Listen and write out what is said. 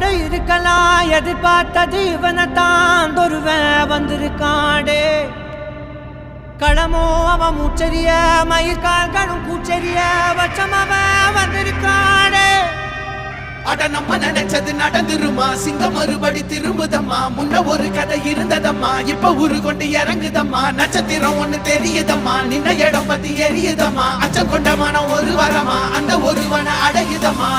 உயிரோடு இருக்கலாம் எதிர்பார்த்தது இவனைத்தான் ஒருவன் வந்திருக்காடே களமோ அவன் மூச்சரிய மயிர்கால்களும் கூச்சரிய வச்சம் அவன் வந்திருக்காடே அட நம்ம நினைச்சது நடந்துருமா சிங்கம் மறுபடி திரும்புதம்மா முன்ன ஒரு கதை இருந்ததம்மா இப்ப உரு கொண்டு இறங்குதம்மா நட்சத்திரம் ஒண்ணு தெரியுதம்மா நின்ன இடம் பத்தி எரியுதம்மா அச்சம் கொண்ட மனம் ஒரு வரமா அந்த ஒருவனை அடையுதம்மா